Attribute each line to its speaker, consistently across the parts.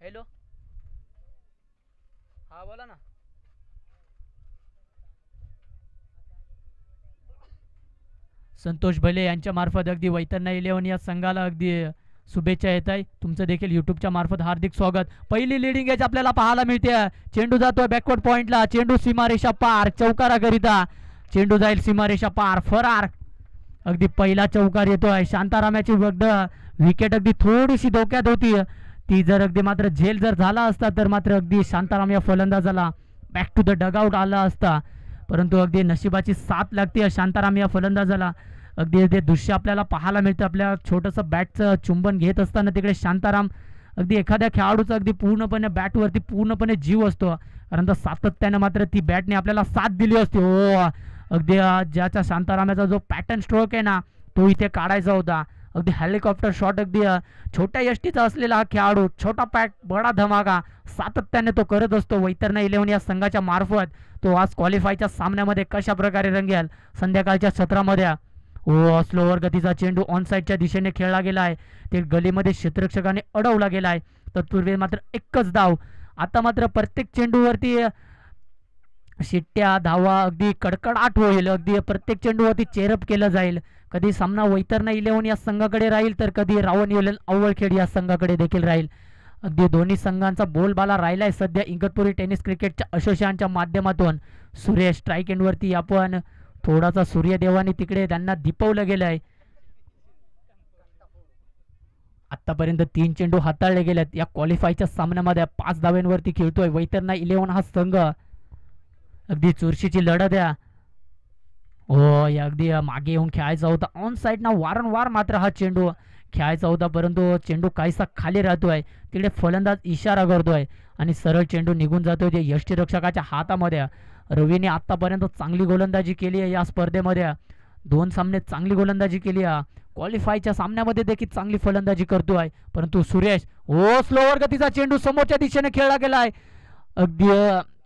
Speaker 1: Hello, हा बोला ना. संतोष भले यांच्या मार्फत अगदी वैतरणा इलेव्हन या संघाला अगदी शुभेच्छा येत आहे. तुमचं देखील युट्यूबच्या मार्फत हार्दिक स्वागत. पहिली लिडिंग एज आपल्याला पाहायला मिळते. चेंडू जातोय बॅकवर्ड पॉइंटला, चेंडू सीमारेषा पार, चौकाराकरिता चेंडू जाईल सीमारेषा पार, फरार. अगदी पहिला चौकार येतोय. शांतारामाची विकेट अगदी थोडीशी धोक्यात होती. ती जर अगदी मात्र झेल जर झाला असता तर मात्र अगदी शांताराम या फलंदाजाला बॅक टू द डगआउट आला असता. परंतु अगदी नशिबाची साथ लागते शांताराम या फलंदाजाला. अगदी ते दृश्य आपल्याला पाहायला मिळतं. आपल्या छोटंसं बॅटचं चुंबन घेत असताना तिकडे शांताराम अगदी एखाद्या खेळाडूचा अगदी पूर्णपणे बॅटवरती पूर्णपणे जीव असतो, कारण तर सातत्यानं मात्र ती बॅटने आपल्याला साथ दिली असते. हो, अगदी ज्याच्या शांतारामाचा जो पॅटर्न स्ट्रोक आहे ना तो इथे काढायचा होता. अगदी हेलिकॉप्टर शॉट, अगदी छोट्या यष्टीचा असलेला हा खेळाडू, छोटा पॅक बडा धमाका सातत्याने तो करत असतो. वैतरणा इलेव्हन या संघाच्या मार्फत तो आज क्वालिफायच्या सामन्यामध्ये कशा प्रकारे रंगेल संध्याकाळच्या सत्रामध्ये. हो, स्लोवर गतीचा चेंडू ऑन साईडच्या दिशेने खेळला गेला आहे. ते गलीमध्ये क्षेत्ररक्षकाने अडवला गेला आहे. तत्पूर्वी मात्र एकच धाव. आता मात्र प्रत्येक चेंडूवरती शिट्ट्या धावा अगदी कडकडाट होईल. अगदी प्रत्येक चेंडूवरती चेरअप केलं जाईल. कधी सामना वैतरणा इलेव्हन या संघाकडे राहील तर कधी रावण इलेव्हन अवळखेड या संघाकडे देखील राहील. अगदी दोन्ही संघांचा बोलबाला राहिलाय सध्या इगतपुरी टेनिस क्रिकेटच्या असोसिएशनच्या माध्यमातून. सुरेश स्ट्राईक एंडवरती आपण थोडासा सूर्यदेवाने तिकडे त्यांना दिपवलं गेलं आहे. आतापर्यंत 3 चेंडू हाताळले गेलेत. या क्वालिफायच्या सामन्यामध्ये 5 धाव्यांवरती खेळतोय वैतरणा इलेव्हन हा संघ. अगदी चुरशीची लढत आहे. हो, अगदी मागे येऊन खेळायचा होता ऑन साईड ना, वारंवार मात्र हा चेंडू खेळायचा होता, परंतु चेंडू काहीसा खाली राहतोय. तिकडे फलंदाज इशारा करतोय आणि सरळ चेंडू निघून जातोय ते यष्टीरक्षकाच्या हातामध्ये. रवीने आतापर्यंत चांगली गोलंदाजी केली आहे या स्पर्धेमध्ये. 2 सामने चांगली गोलंदाजी केली आहे. क्वालिफायच्या सामन्यामध्ये देखील चांगली फलंदाजी करतोय. परंतु सुरेश, हो, स्लोवर गतीचा चेंडू समोरच्या दिशेने खेळला गेलाय. अगदी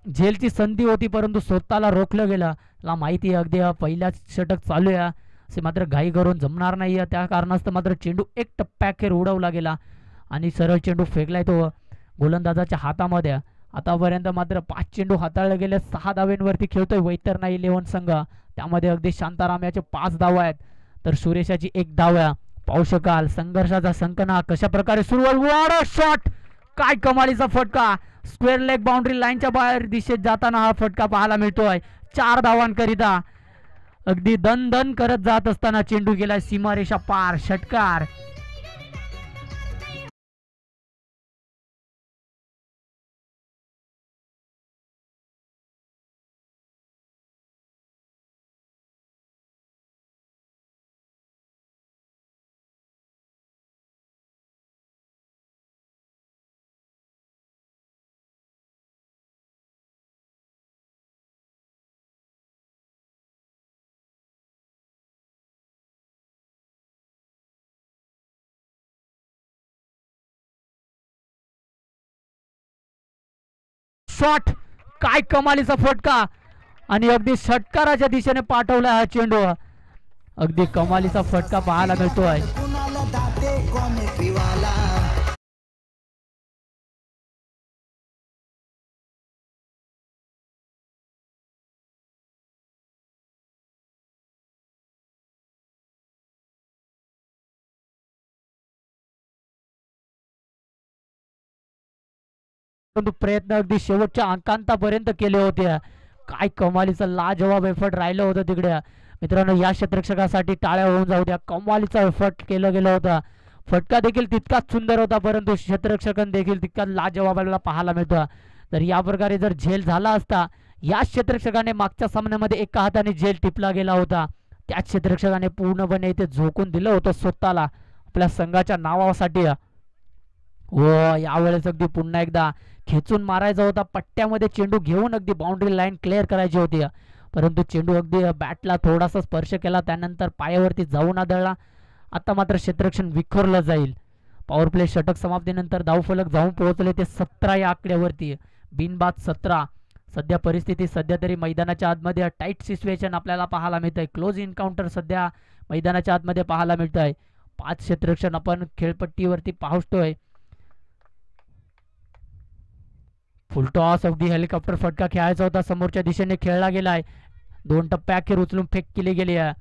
Speaker 1: झेलची संधी होती परंतु स्वतःला रोखलं गेलं. ला माहिती आहे अगदी पहिल्याच षटक चालू आहे, असे मात्र घाई करून जमणार नाही. त्या कारणास्तव मात्र चेंडू एक टप्प्याखेर उडवला गेला आणि सरळ चेंडू फेकलाय तो गोलंदाजाच्या हातामध्ये. आतापर्यंत मात्र 5 चेंडू हाताळले गेले. 6 धाव्यांवरती खेळतोय वैतरणा इलेव्हन संघ. त्यामध्ये अगदी शांताराम याचे 5 धावा आहेत तर सुरेशाची 1 धाव आहे. पाहू शकाल संघर्षाचा संकना कशा प्रकारे सुरू आहे. शॉट, काय कमालीचा फटका. स्क्वेअर लेग बाउंड्री लाईनच्या बाहेर दिशेत जाताना हा फटका पाहायला मिळतोय. 4 धावांकरिता अगदी दन दन करत जात असताना चेंडू गेलाय सीमारेषा पार, षटकार. शॉट, काय कमालीचा फटका आणि अगदी षटकाराच्या दिशेने पाठवला हा चेंडू. अगदी कमालीचा फटका पाहायला मिळतोय. परंतु प्रयत्न अगदी शेवटच्या अंकांतापर्यंत केले होते. काय कमालीचा लाजवाब एफर्ट राहिलं होतं तिकडे. मित्रांनो, या क्षेत्ररक्षकासाठी टाळ्या होऊन जाऊ द्या. कमालीचा एफर्ट केलं गेलं होतं. फटका देखील तितकाच सुंदर होता परंतु क्षेत्ररक्षकन देखील तितकाच लाजवाब आपल्याला पाहायला मिळतो. तर या प्रकारे जर झेल झाला असता, या क्षेत्ररक्षकाने मागच्या सामन्यामध्ये एका हाताने झेल टिपला गेला होता, त्या क्षेत्ररक्षकाने पूर्णपणे इथे झोकून दिलं होतं स्वतःला आपल्या संघाच्या नावासाठी. व यावेळेस अगदी पुन्हा एकदा खेचून मारायचा होता. पट्ट्यामध्ये चेंडू घेऊन अगदी बाउंड्री लाईन क्लिअर करायची होती, परंतु चेंडू अगदी बॅटला थोडासा स्पर्श केला, त्यानंतर पायावरती जाऊन आदळला. आता मात्र क्षेत्ररक्षण विखरलं जाईल. पॉवर प्ले षटक समाप्तीनंतर धावफलक जाऊन पोहोचले ते 17 या आकड्यावरती. बिनबाद 17. सध्या परिस्थिती सध्या तरी मैदानाच्या आतमध्ये टाईट सिच्युएशन आपल्याला पाहायला मिळत आहे. क्लोज इन्काउंटर सध्या मैदानाच्या आतमध्ये पाहायला मिळत आहे. 5 क्षेत्ररक्षण आपण खेळपट्टीवरती पाहतोय. फुलटॉस अगदी हेलिकॉप्टर फटका खेळायचा होता, समोरच्या दिशेने खेळला गेलाय. 2 टप्पे अखेर उचलून फेक केली गेली आहे.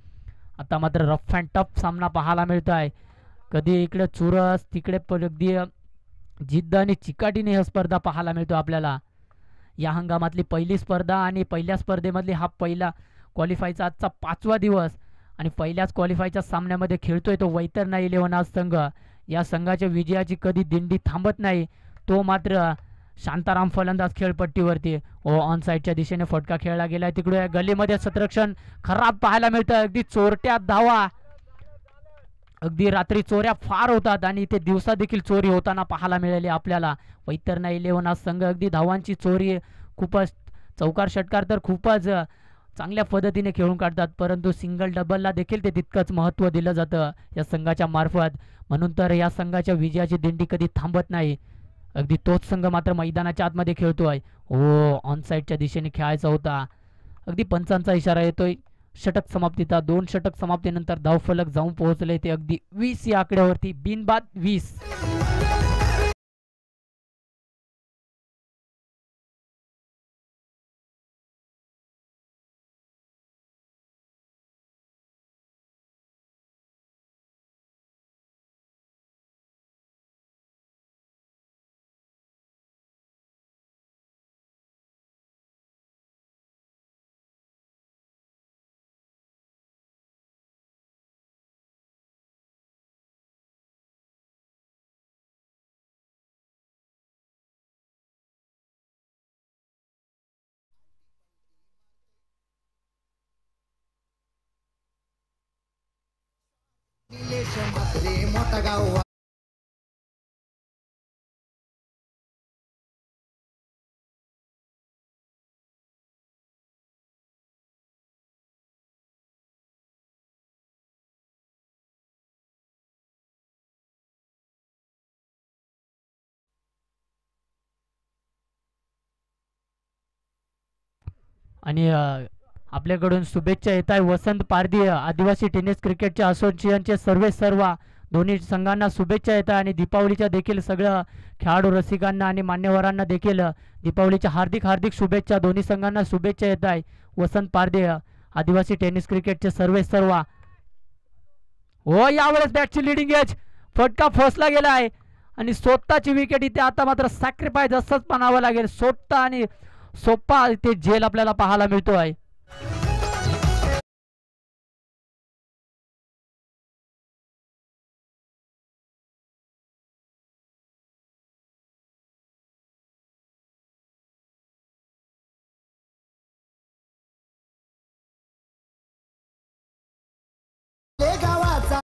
Speaker 1: आता मात्र रफ अँड टफ सामना पाहायला मिळत आहे. कधी इकडे चुरस तिकडे अगदी जिद्द आणि चिकाटीने ही स्पर्धा पाहायला मिळतो आपल्याला. या हंगामातली पहिली स्पर्धा आणि पहिल्या स्पर्धेमधली हा पहिला क्वालिफायचा आजचा 5वा दिवस आणि पहिल्याच क्वालिफायच्या सामन्यामध्ये खेळतोय तो वैतरणा 11 आज संघ. या संघाच्या विजयाची कधी दिंडी थांबत नाही. तो मात्र शांताराम फलंदाज खेळपट्टीवरती ऑन साईडच्या दिशेने फटका खेळला गेलाय. तिकडे गलीमध्ये शतरक्षण खराब पाहायला मिळतं. अगदी चोरट्या धावा, अगदी रात्री चोऱ्या फार होतात आणि इथे दिवसा देखील चोरी होताना पाहायला मिळाली आपल्याला. वैतरणा 11 आज संघ अगदी धावांची चोरी खूपच, चौकार षटकार तर खूपच चांगल्या पद्धतीने खेळून काढतात, परंतु सिंगल डबलला देखील ते तितकंच महत्त्व दिलं जातं या संघाच्या मार्फत. म्हणून तर या संघाच्या विजयाची दिंडी कधी थांबत नाही. अगदी तोच संघ मात्र मैदानाच्या आतमध्ये खेळतोय. ऑन साईडच्या दिशेने खेळायचा होता. अगदी पंचांचा इशारा येतोय षटक समाप्तीचा. 2 षटक समाप्तीनंतर धावफलक जाऊन पोहोचले ते अगदी 20 या आकड्यावरती. बिनबाद 20.
Speaker 2: मोठा गाव
Speaker 1: आणि आपल्याकडून शुभेच्छा येत आहे वसंत पारधी, आदिवासी टेनिस क्रिकेटचे असोसिएशनचे सर्वेसर्वा. दोन्ही संघांना शुभेच्छा येत आहे आणि दीपावलीच्या देखील सगळ्या खेळाडू रसिकांना आणि मान्यवरांना देखील दीपावलीच्या हार्दिक हार्दिक शुभेच्छा. दोन्ही संघांना शुभेच्छा येत आहे. वसंत पारधी, आदिवासी टेनिस क्रिकेटचे सर्वेसर्वा. हो, यावेळेस बॅटची लिडिंग एज, फटका फसला गेला आहे आणि स्वतःची विकेट इथे आता मात्र सॅक्रिफाईस असंच म्हणावं लागेल. स्वतः आणि सोप्पा इथे झेल आपल्याला पाहायला मिळतो आहे.
Speaker 2: गावाचा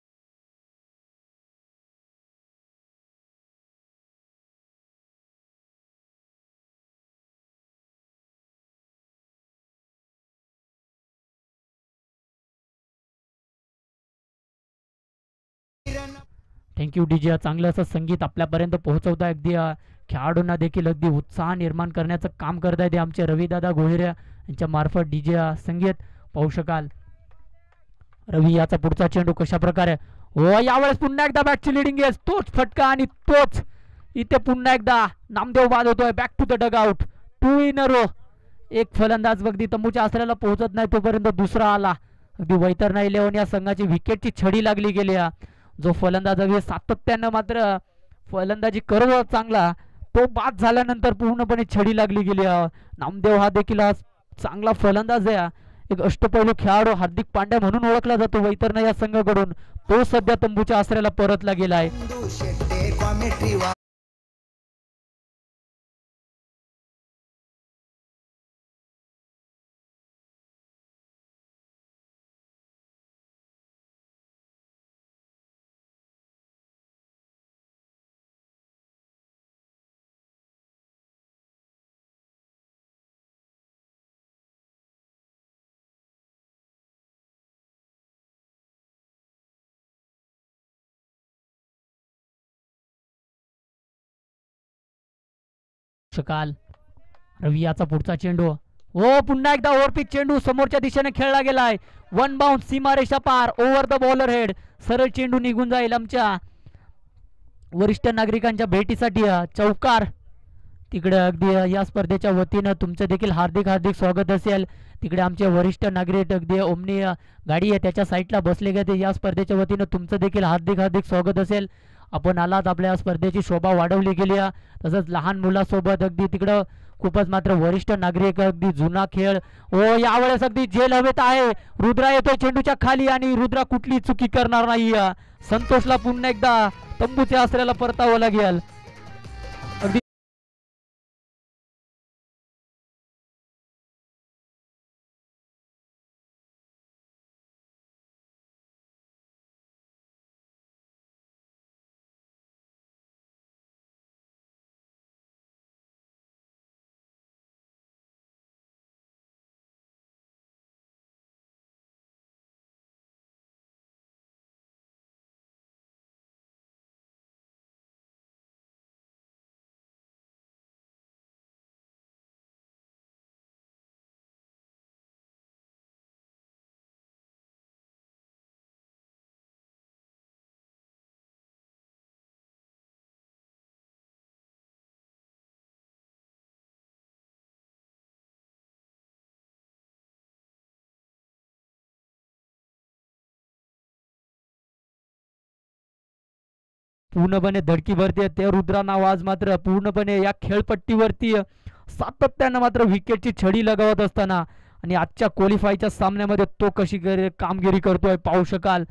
Speaker 1: थँक्यू डीजे. चांगलं असं संगीत आपल्यापर्यंत पोहोचवत आहे. अगदी खेळाडूंना देखील अगदी उत्साह निर्माण करण्याचं काम करत आहे ते आमचे रविदादा गोहिरे यांच्या मार्फत डीजे संगीत पाहू शकाल. रवी, याचा पुढचा चेंडू कशा प्रकारे. हो, यावेळेस पुन्हा एकदा बॅटची लिडिंग आहे. तोच फटका आणि तोच इथे पुन्हा एकदा नामदेव बाद होतोय. Back to the dugout. 2 in a row. एक फलंदाज अगदी तंबूच्या आसऱ्याला पोहोचत नाही तोपर्यंत दुसरा आला. अगदी वैतरणा 11 या संघाची विकेटची छडी लागली गेली. जो फलंदाज अगदी सातत्यानं मात्र फलंदाजी करत होता चांगला, तो बाद झाल्यानंतर पूर्णपणे छडी लागली गेली. नामदेव हा देखील चांगला फलंदाज आहे. एक अष्टपैलू खेळाडू हार्दिक पांड्या म्हणून ओळखला जातो वैतरणा या संघाकडून. तो सध्या तंबूच्या आसऱ्याला परतला गेला आहे. शकाल. रवी, याचा पुढचा चेंडू. हो, पुन्हा एकदा ओव्हरपिच चेंडू समोरच्या दिशेने खेळला गेलाय. 1 बाउंस, सीमारेषा पार, ओव्हर द बॉलर हेड. सरळ चेंडू निघून जाईल आमच्या वरिष्ठ नागरिकांच्या भेटीसाठी. चौकार तिकडे अगदी या स्पर्धेच्या वतीनं तुमचं देखील हार्दिक हार्दिक स्वागत असेल. तिकडे आमचे वरिष्ठ नागरिक अगदी ओमनी गाडी आहे त्याच्या साईडला बसले गेले. या स्पर्धेच्या वतीनं तुमचं देखील हार्दिक हार्दिक स्वागत असेल. आपण आलात, आपल्या स्पर्धेची शोभा वाढवली गेली आहे. तसंच लहान मुलासोबत अगदी तिकडं खूपच मात्र वरिष्ठ नागरिक, अगदी जुना खेळ. यावेळेस अगदी जेल हवेत आहे. रुद्रा येतोय चेंडूच्या खाली आणि रुद्रा कुठली चुकी करणार नाही. संतोषला पुन्हा एकदा तंबूच्या आसऱ्याला परतावं लागेल. अगदी पूर्णपणे धडकी भरते. ते रुद्रा नाव आज मात्र पूर्णपणे या खेळपट्टीवरती सातत्यानं मात्र विकेटची छडी लगावत असताना आणि आजच्या क्वालिफायच्या सामन्यामध्ये तो कशी कामगिरी करतोय पाहू शकाल.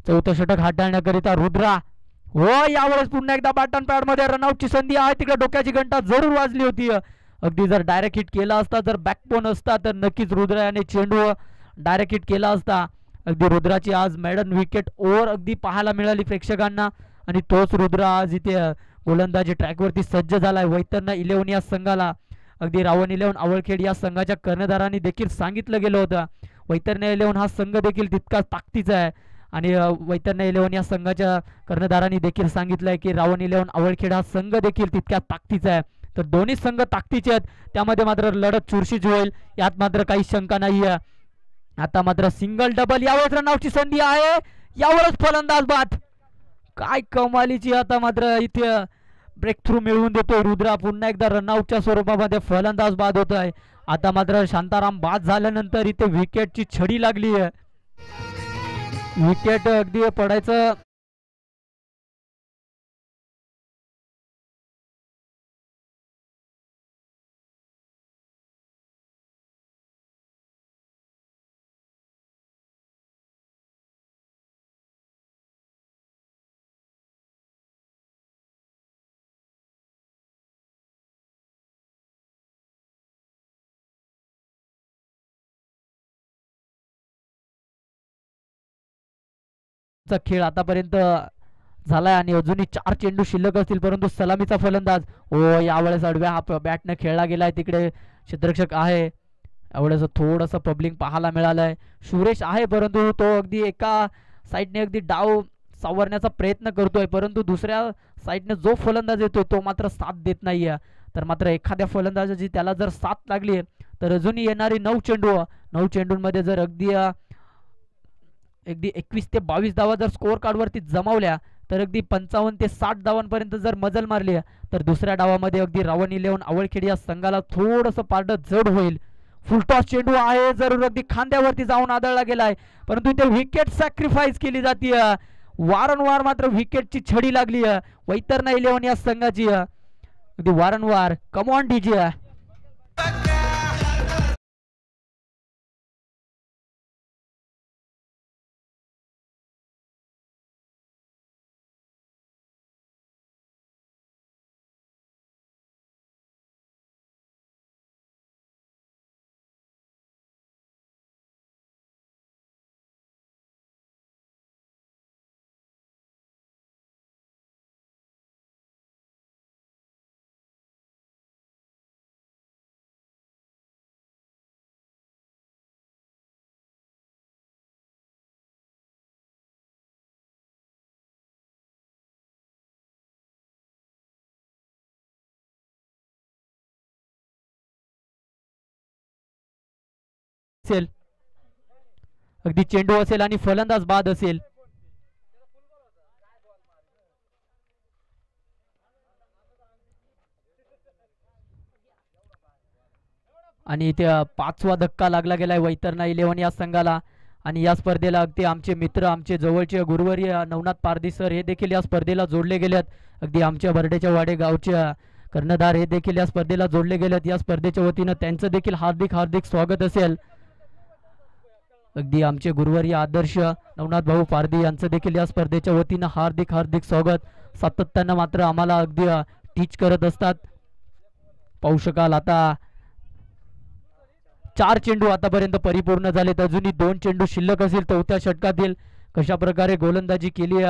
Speaker 1: चौथं षटक हाताळण्याकरिता रुद्रा. यावेळेस पुन्हा एकदा बॅटन पॅड मध्ये रनआउटची संधी आहे. तिकडे डोक्याची घंटा जरूर वाजली होती. अगदी जर डायरेक्ट हिट केला असता, जर बॅकबोन असता, तर नक्कीच रुद्रा याने चेंडू डायरेक्ट हिट केला असता. अगदी रुद्राची आज मेडन विकेट ओव्हर अगदी पाहायला मिळाली प्रेक्षकांना. आणि तोच रुद्रा आज इथे गोलंदाजी ट्रॅकवरती सज्ज झालाय. वैतरणा 11 या संघाला अगदी रावण 11 आवळखेड या संघाच्या कर्णधारांनी देखील सांगितलं गेलं होतं, वैतरणा 11 हा संघ देखील तितकाच ताकदीचा आहे. आणि वैतरणा 11 या संघाच्या कर्णधारांनी देखील सांगितलंय की रावण 11 आवळखेड हा संघ देखील तितक्या ताकदीचा आहे. तर दोन्ही संघ ताकदीचे आहेत. त्यामध्ये मात्र लढत चुरशीच होईल, यात मात्र काही शंका नाही आहे. आता मात्र सिंगल डबल, यावेळेस रनआउटची संधी आहे. यावेळेस फलंदाज बाद. काय कमालीची आता मात्र इथे ब्रेक थ्रू मिळवून देतोय रुद्रा. पुन्हा एकदा रनआउटच्या स्वरूपामध्ये फलंदाज बाद होत आहे. आता मात्र शांताराम बाद झाल्यानंतर इथे विकेटची छडी लागली आहे. विकेट अगदी पडायचं खेळ आतापर्यंत झालाय आणि अजूनही 4 चेंडू शिल्लक असतील, परंतु सलामीचा फलंदाज यावेळेस आडव्या बॅटने खेळला गेलाय. तिकडे क्षेत्ररक्षक आहे. यावेळेस थोडंसं पब्लिक पाहायला मिळालंय. सुरेश आहे, परंतु तो अगदी एका साईडने अगदी डाव सावरण्याचा प्रयत्न करतोय, परंतु दुसऱ्या साईडने जो फलंदाज येतोय तो मात्र साथ देत नाहीये. तर मात्र एखाद्या फलंदाजाची त्याला जर साथ लागली तर अजूनही येणारी 9 चेंडूंमध्ये जर अगदी 21 ते 22 धावा जर स्कोअर कार्डवरती जमावल्या तर अगदी 55 ते 60 धावांपर्यंत जर मजल मारली तर दुसऱ्या डावामध्ये अगदी रावण 11 आवळखेड या संघाला थोडंसं पारडं जड होईल. फुलटॉस चेंडू आहे, जरूर अगदी खांद्यावरती जाऊन आदळला गेलाय, परंतु इथे विकेट सॅक्रिफाईस केली जाते. वारंवार मात्र विकेटची छडी लागली वैतरणा 11 या संघाची. अगदी वारंवार. कम ऑन डीजे. अगदी चेंडू असेल आणि फलंदाज बाद असेल. आणि त्या 5वा धक्का लागला गेलाय वैतरणा 11 या संघाला. आणि या स्पर्धेला अगदी आमचे मित्र, आमचे जवळचे गुरुवर्य नवनाथ पारधी सर हे देखील या स्पर्धेला जोडले गेलेत. अगदी आमच्या बर्डेच्या वाडे गावच्या कर्णधार हे देखील या स्पर्धेला जोडले गेलेत. या स्पर्धेच्या वतीनं त्यांचं देखील हार्दिक हार्दिक स्वागत असेल. अगदी आमचे गुरुवर्य आदर्श नवनाथ भाऊ पारधी यांचं देखील या स्पर्धेच्या वतीनं हार्दिक हार्दिक स्वागत. सातत्यानं मात्र आम्हाला अगदी टीच करत असतात. पाहू शकाल आता 4 चेंडू आतापर्यंत परिपूर्ण झालेत. अजूनही 2 चेंडू शिल्लक असतील. चौथ्या षटकातील कशा प्रकारे गोलंदाजी केली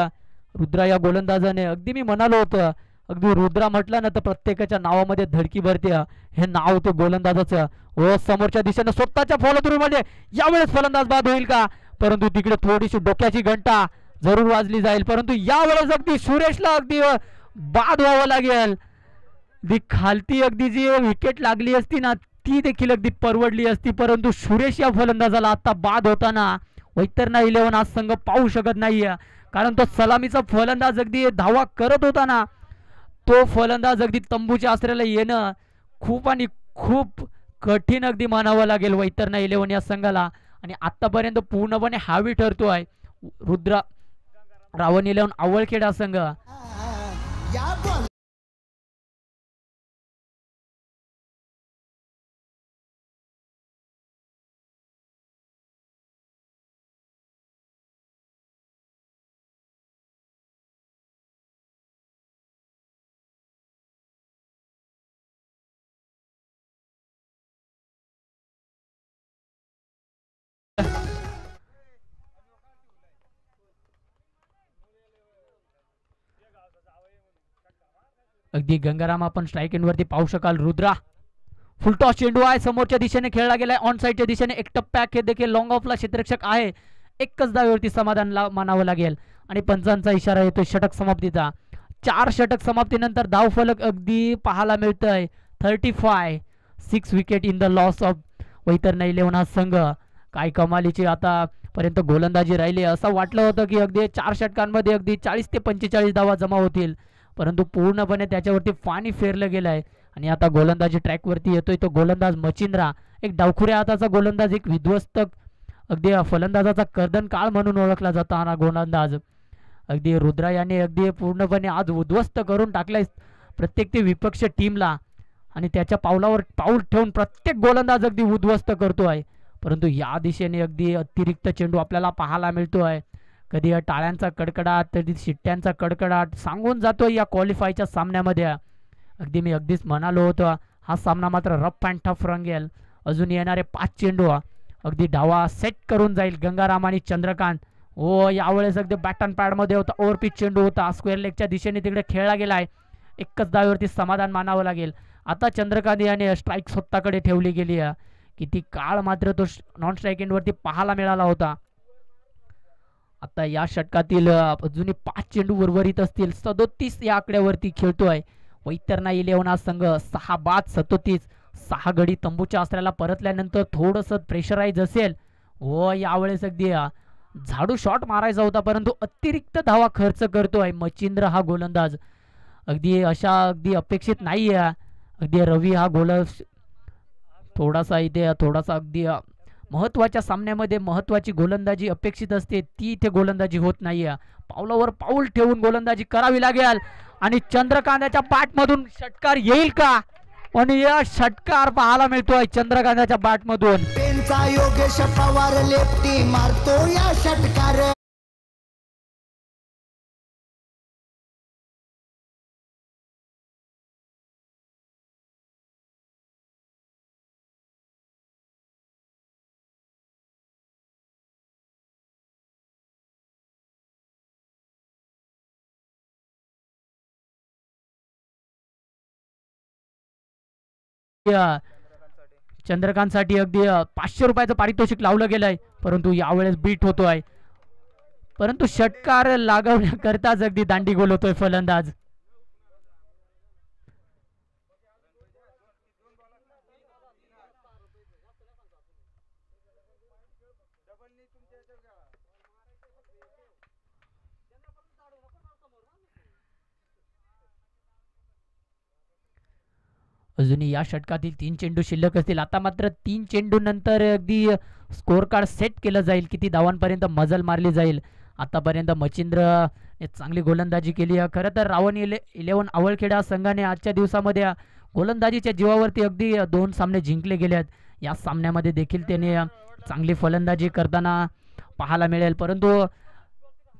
Speaker 1: रुद्रा या गोलंदाजाने. अगदी मी म्हणालो होतं, अगदी रुद्रा म्हटलं ना तर प्रत्येकाच्या नावामध्ये धडकी भरते. हे नाव ते गोलंदाजाचं. व समोरच्या दिशेने स्वतःच्या फॉलो थ्रू मध्ये यावेळेस फलंदाज बाद होईल का, परंतु तिकडे थोडीशी डोक्याची घंटा जरूर वाजली जाईल. परंतु यावेळेस अगदी सुरेशला अगदी बाद व्हावं लागेल. खालती अगदी जी विकेट लागली असती ना ती देखील अगदी परवडली असती. परंतु सुरेश या फलंदाजाला आता बाद होताना वैतरणा 11 आज संघ पाहू शकत नाहीये. कारण तो सलामीचा फलंदाज अगदी धावा करत होता ना, तो फलंदाज अगदी तंबूच्या आश्रयाला येणं खूप आणि खूप कठीण अगदी मानावं लागेल वैतरणा 11 या संघाला. आणि आतापर्यंत पूर्णपणे हावी ठरतोय रुद्रा रावण 11 आवळखेडा संघ.
Speaker 2: या बॉल
Speaker 1: अगदी गंगाराम आपण स्ट्राईक एंड वरती पाहू शकाल. रुद्रा फुलटॉस चेंडू आहे, समोरच्या दिशेने खेळला गेलाय. ऑन साईडच्या दिशेने एक टप्प्याक हे देखील लॉंग ऑफला क्षेत्ररक्षक आहे. एकच धावेवरती समाधान मानावं लागेल. आणि पंचांचा इशारा येतोय षटक समाप्तीचा. 4 षटक समाप्तीनंतर धाव फलक अगदी पाहायला मिळतंय 35. 6 wicket in the loss of Vaitarna 11 संघ. काय कमालीची आतापर्यंत गोलंदाजी राहिली. असं वाटलं होतं की अगदी 4 षटकांमध्ये अगदी 40 ते 45 धावा जमा होतील, परंतु पूर्णपणे त्याच्यावरती पाणी फेरलं गेलं आहे. आणि आता गोलंदाजी ट्रॅकवरती येतोय तो गोलंदाज मचिंद्रा. एक डावखुऱ्या हाताचा गोलंदाज, एक विध्वस्त अगदी फलंदाजाचा कर्दन काळ म्हणून ओळखला जातो हा गोलंदाज. अगदी रुद्रा याने अगदी पूर्णपणे आज उद्ध्वस्त करून टाकलाय प्रत्येक ते विपक्ष टीमला. आणि त्याच्या पावलावर पाऊल ठेवून प्रत्येक गोलंदाज अगदी उद्ध्वस्त करतोय. परंतु या दिशेने अगदी अतिरिक्त चेंडू आपल्याला पाहायला मिळतोय. कधी टाळ्यांचा कडकडाट, कधी शिट्ट्यांचा कडकडाट सांगून जातोय या क्वालिफायच्या सामन्यामध्ये. अगदी मी अगदीच म्हणालो होतो हा सामना मात्र रफ अँड टफ रंगेल. अजून येणारे 5 चेंडू अगदी डावा सेट करून जाईल गंगाराम आणि चंद्रकांत. ओ यावेळेस अगदी बॅट अँड पॅडमध्ये होता, ओव्हरपिच चेंडू होता, स्क्वेअर लेगच्या दिशेने तिकडे खेळला गेलाय. एकच धावेवरती समाधान मानावं लागेल. आता चंद्रकांत याने स्ट्राईक स्वतःकडे ठेवली गेली आहे. किती काळ मात्र तो नॉन स्ट्राईक एंडवरती पाहायला मिळाला होता. आता या षटकातील अजूनही 5 चेंडू उर्वरित असतील. 37 या आकड्यावरती खेळतोय वैतरणा 11 संघ. 6 बाद 37. 6 गडी तंबूच्या आश्रयाला परतल्यानंतर थोडस प्रेशराईज असेल. व यावेळेस अगदी झाडू शॉट मारायचा होता, परंतु अतिरिक्त धावा खर्च करतोय मचिंद्र हा गोलंदाज. अगदी अगदी अपेक्षित नाही आहे. अगदी रवी हा थोडासा अगदी महत्वाच्या सामन्यामध्ये महत्वाची गोलंदाजी अपेक्षित असते, ती इथे गोलंदाजी होत नाहीये. पावलावर पाऊल ठेवून गोलंदाजी करावी लागेल. आणि चंद्रकांताच्या बॅटमधून षटकार येईल का, आणि या षटकार पाहायला मिळतोय चंद्रकांताच्या बॅटमधून.
Speaker 2: पेनचा योगेश पवार लेफ्टी मारतो या षटकार.
Speaker 1: चंद्रकांत साठी अगदी 500 रुपयाचं पारितोषिक लावलं गेलंय, परंतु यावेळेस बीट होतोय. परंतु षटकार लागवण्याकरताच अगदी दांडी गोल होतोय फलंदाज. अजूनही या षटकातील 3 चेंडू शिल्लक असतील. आता मात्र 3 चेंडू नंतर अगदी स्कोर कार्ड सेट केलं जाईल, किती धावांपर्यंत मजल मारली जाईल. आतापर्यंत मच्छिंद्र चांगली गोलंदाजी केली आहे. खरं तर रावण 11 आवळखेडा संघाने आजच्या दिवसामध्ये गोलंदाजीच्या जीवावरती अगदी 2 सामने जिंकले गेले आहेत. या सामन्यामध्ये देखील त्याने चांगली फलंदाजी करताना पाहायला मिळेल, परंतु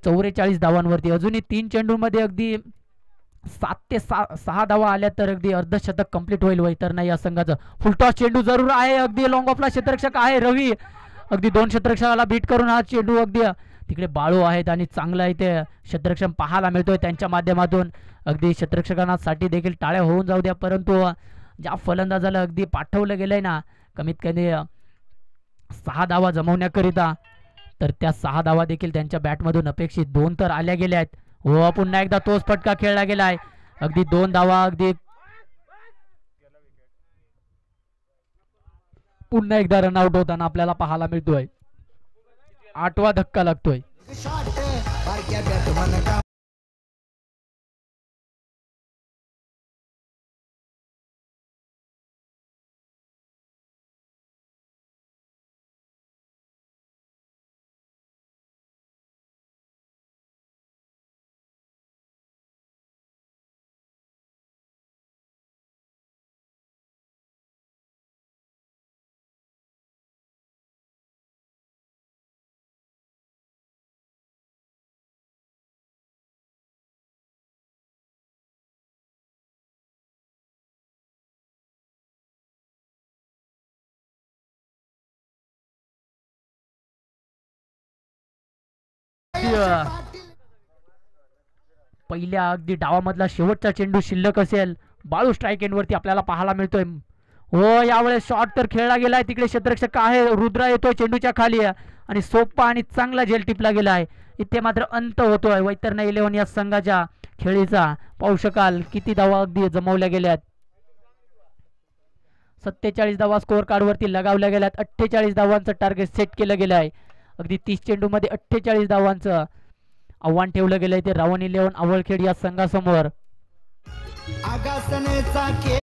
Speaker 1: 44 धावांवरती अजूनही 3 चेंडूमध्ये अगदी 7 ते 6 धावा आल्या तर अगदी अर्धशतक कंप्लीट होईल वैतरणा या संघाचं. फुलटॉस चेंडू जरूर आहे, अगदी लॉंग ऑफला क्षेत्ररक्षक आहे रवी, अगदी 2 क्षेत्ररक्षकाला बीट करून हा चेंडू अगदी तिकडे बाळू आहेत आणि चांगला इथे क्षेत्ररक्षण पाहायला मिळतोय त्यांच्या माध्यमातून. अगदी क्षेत्ररक्षकांसाठी देखील टाळ्या होऊन जाऊ द्या, परंतु ज्या फलंदाजाला अगदी पाठवलं गेलंय ना कमीत कमी 6 धावा जमवण्याकरिता, तर त्या 6 धावा देखील त्यांच्या बॅटमधून अपेक्षित 2 तर आल्या गेल्या आहेत. हो, पुन्हा एकदा तोच फटका खेळला गेलाय, अगदी 2 धावा, अगदी पुन्हा एकदा रनआउट होताना आपल्याला पाहायला मिळतोय. 8वा धक्का लागतोय.
Speaker 2: शॉट बारक्या बॅटमन का
Speaker 1: पहिल्या अगदी डावामधला शेवटचा चेंडू शिल्लक असेल. बाळू स्ट्राईक एंडवरती आपल्याला पाहायला मिळतोय. हो, यावेळेस शॉट तर खेळला गेलाय, तिकडे क्षेत्ररक्षक आहे, रुद्रा येतोय चेंडूच्या खाली आणि सोपा आणि चांगला झेल टिपला गेलाय. इथे मात्र अंत होतोय वैतरणा 11 या संघाच्या खेळीचा. पाहू शकाल किती धावा अगदी जमवल्या गेल्यात. 47 धावा स्कोअर कार्डवरती लगावल्या गेल्यात. 48 धावांचं टार्गेट सेट केलं गेलं आहे. अगदी 30 चेंडू मध्ये 48 धावांचं आव्हान ठेवलं गेलंय ते रावण 11 आवळखेड या संघासमोर.
Speaker 2: आगासनेचा खेळ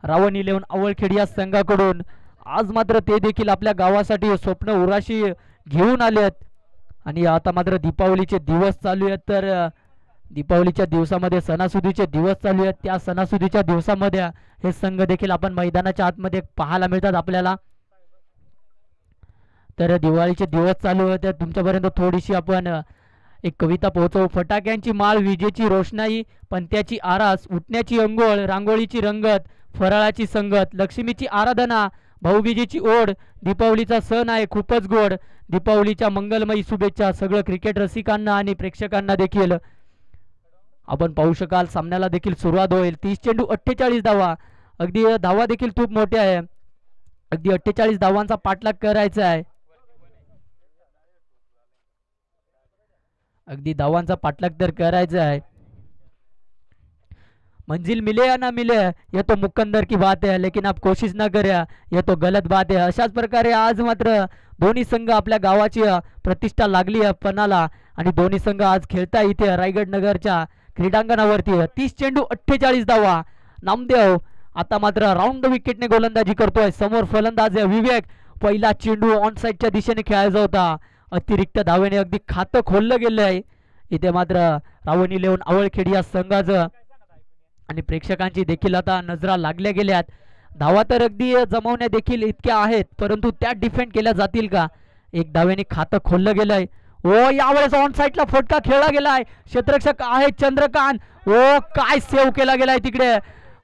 Speaker 1: रावण 11 आवळखेड या संघाकडून आज मात्र ते देखील आपल्या गावासाठी स्वप्न उराशी घेऊन आलेत. आणि आता मात्र दीपावलीचे दिवस चालू आहेत, तर दीपावलीच्या दिवसामध्ये सणासुदीचे दिवस चालू आहेत. त्या सणासुदीच्या दिवसामध्ये हे संघ देखील आपण मैदानाच्या आतमध्ये पाहायला मिळतात आपल्याला. तर दिवाळीचे दिवस चालू आहेत, तुमच्यापर्यंत थोडीशी आपण एक कविता पोहोचवू. फटाक्यांची माळ, विजेची रोषणाई, पंत्याची आरास, उठण्याची अंघोळ, रांगोळीची रंगत, फराळाची संगत, लक्ष्मीची आराधना, भाऊबीजेची ओढ, दीपावलीचा सण आहे खूपच गोड, दीपावलीच्या मंगलमयी शुभेच्छा सगळं क्रिकेट रसिकांना आणि प्रेक्षकांना देखील. आपण पाहू शकाल सामन्याला देखील सुरुवात होईल. 30 चेंडू 48 धावा, अगदी धावा देखील खूप मोठ्या आहे. अगदी 48 धावांचा पाठलाग करायचा आहे. अगदी धावांचा पाठलाग तर करायचा आहे. मंजिल मिले या ना मिले ये तो मुकंदर की बात है, लेकिन आप कोशिश ना करा ये तो गलत बात है. अशाच प्रकारे आज मात्र दोन्ही संघ आपल्या गावाची प्रतिष्ठा लागली आहे पणाला आणि दोन्ही संघ आज खेळता इथे रायगड नगरच्या क्रीडांगणावरती. 30 चेंडू 48 धावा. नामदेव आता मात्र राऊंड विकेटने गोलंदाजी करतोय. समोर फलंदाज आहे विवेक. पहिला चेंडू ऑन साईडच्या दिशेने खेळायचा होता. अतिरिक्त धावेने अगदी खातं खोललं गेलं आहे इथे मात्र रावण 11 आवळखेड या संघाचं आणि प्रेक्षकांची देखील आता नजरा लागल्या गेल्यात. धावा तर अगदी जमवण्या देखील इतक्या आहेत परंतु त्या डिफेंड केल्या जातील का. एक धावेने खातं खोललं गेलंय. ओ यावेळेस ऑन साईडला फटका खेळला गेलाय. क्षेत्ररक्षक आहे चंद्रकांत. ओ काय सेव्ह केला गेलाय तिकडे.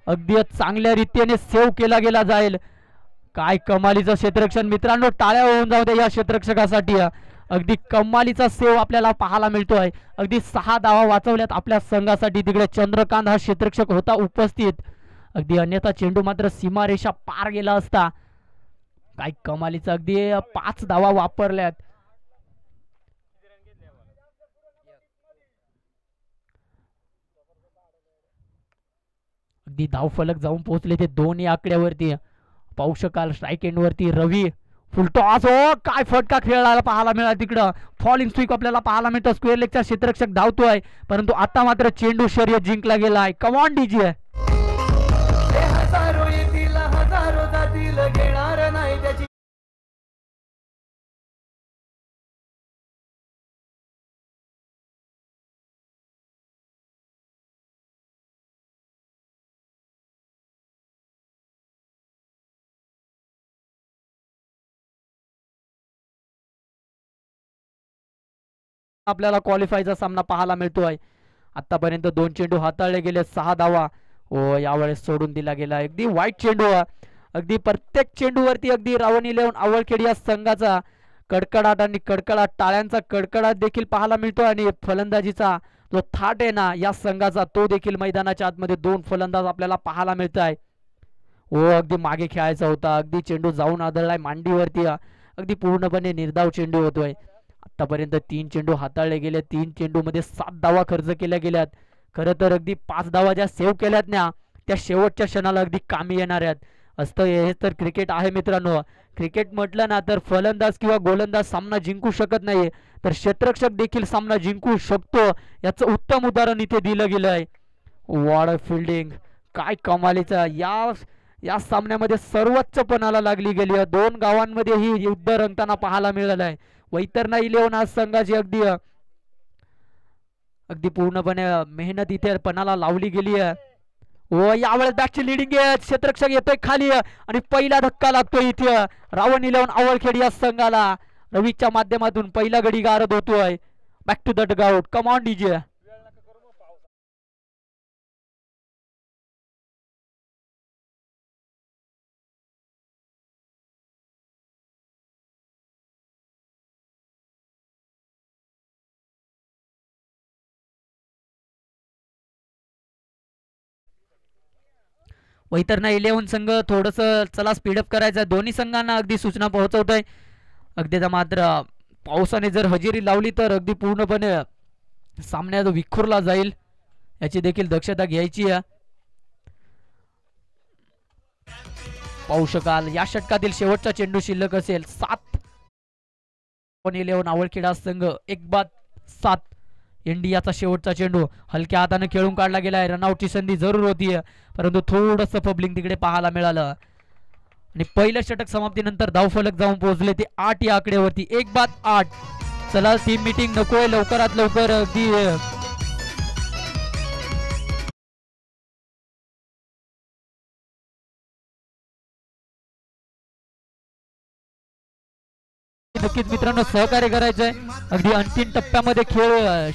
Speaker 1: अगदी चांगल्या रीतीने सेव्ह केला गेला जाईल. काय कमालीचं क्षेत्ररक्षण मित्रांनो. टाळ्या होऊन जाऊ दे या क्षेत्ररक्षकासाठी. अगदी कमालीचा सेव्ह आपल्याला पाहायला मिळतोय. अगदी 6 धावा वाचवल्यात आपल्या संघासाठी. तिकडे चंद्रकांत हा क्षेत्ररक्षक होता उपस्थित. अगदी अन्यथा चेंडू मात्र सीमारेषा पार गेला असता. काय कमालीचा अगदी 5 धावा वापरल्यात. अगदी धावफलक जाऊन पोहोचले ते 2 या आकड्यावरती. पाहू शकाल स्ट्राईक एंड वरती रवी फुलटॉस. ओ काय फटका खेळायला पाहायला मिळाला तिकडं. फॉलिंग स्ट्रिक आपल्याला पाहायला मिळतो. स्क्वेअर लेगचा क्षेत्ररक्षक धावतोय परंतु आता मात्र चेंडू शर्यत जिंकला गेलाय. कमॉन डीजी.
Speaker 2: हजारो येतील हजारो जातील घेणार नाही त्याची.
Speaker 1: आपल्याला क्वालिफायचा सामना पाहायला मिळतोय. आतापर्यंत 2 चेंडू हाताळले गेले. 6 धावा. ओ यावेळेस सोडून दिला गेला. अगदी वाईट चेंडू. अगदी प्रत्येक चेंडूवरती अगदी रावण 11 आवळखेड या संघाचा कडकडाट आणि कडकडाट टाळ्यांचा कडकडाट देखील पाहायला मिळतो आणि फलंदाजीचा जो थाट आहे ना या संघाचा तो देखील मैदानाच्या आतमध्ये 2 फलंदाज आपल्याला पाहायला मिळत आहे. ओ अगदी मागे खेळायचा होता. अगदी चेंडू जाऊन आदळलाय मांडीवरती. अगदी पूर्णपणे निर्धाव चेंडू होतोय. आतापर्यंत 3 चेंडू हाताळले गेले. 3 चेंडू मध्ये 7 धावा खर्च केल्या गेल्यात. खरं तर अगदी 5 धावा ज्या सेव्ह केल्यात ना त्या शेवटच्या क्षणाला अगदी कामी येणार आहेत. असतं हे तर क्रिकेट आहे मित्रांनो. क्रिकेट म्हटलं ना तर फलंदाज किंवा गोलंदाज सामना जिंकू शकत नाही तर क्षेत्ररक्षक देखील सामना जिंकू शकतो. याचं उत्तम उदाहरण इथे दिलं गेलं आहे. वॉड फिल्डिंग काय कमालीचा. या सामन्यामध्ये सर्वोच्च पणाला लागली गेली. 2 गावांमध्ये ही युद्ध रंगताना पाहायला मिळालं आहे. वैतरणा 11 आज संघाची अगदी पूर्णपणे मेहनत इथे पणाला लावली गेली आहे. व यावेळेस बॅकची लिडिंग आहे. क्षेत्ररक्षक येतोय खाली आणि पहिला धक्का लागतोय इथे रावण 11 आवळखेड या संघाला. रवीच्या माध्यमातून पहिला गडी गारद होतोय. Back to the dugout. Come on DJ. Vaitarna 11 संघ थोडस चला स्पीडअप करायचं. दोन्ही संघांना अगदी सूचना पोहोचवत आहे. अगदीचा मात्र पावसाने जर हजेरी लावली तर अगदी पूर्णपणे सामन्यात विखुरला जाईल याची देखील दक्षता घ्यायची आहे. पाहू शकाल या षटकातील शेवटचा चेंडू शिल्लक असेल. 7 11 आवळखेडा संघ 1-7. इंडियाचा शेवटचा चेंडू हलक्या हाताने खेळून काढला गेलाय. रनआउटची संधी जरूर होती परंतु थोडंसं फबलिंग तिकडे पाहायला मिळालं आणि पहिलं षटक समाप्तीनंतर धावफलक जाऊन पोहोचले ते 8 या आकड्यावरती. 1-8. चला टीम मीटिंग नकोय लवकरात लवकर. अगदी नक्कीच मित्रांनो सहकार्य करायचंय. अगदी अंतिम टप्प्यामध्ये खेळ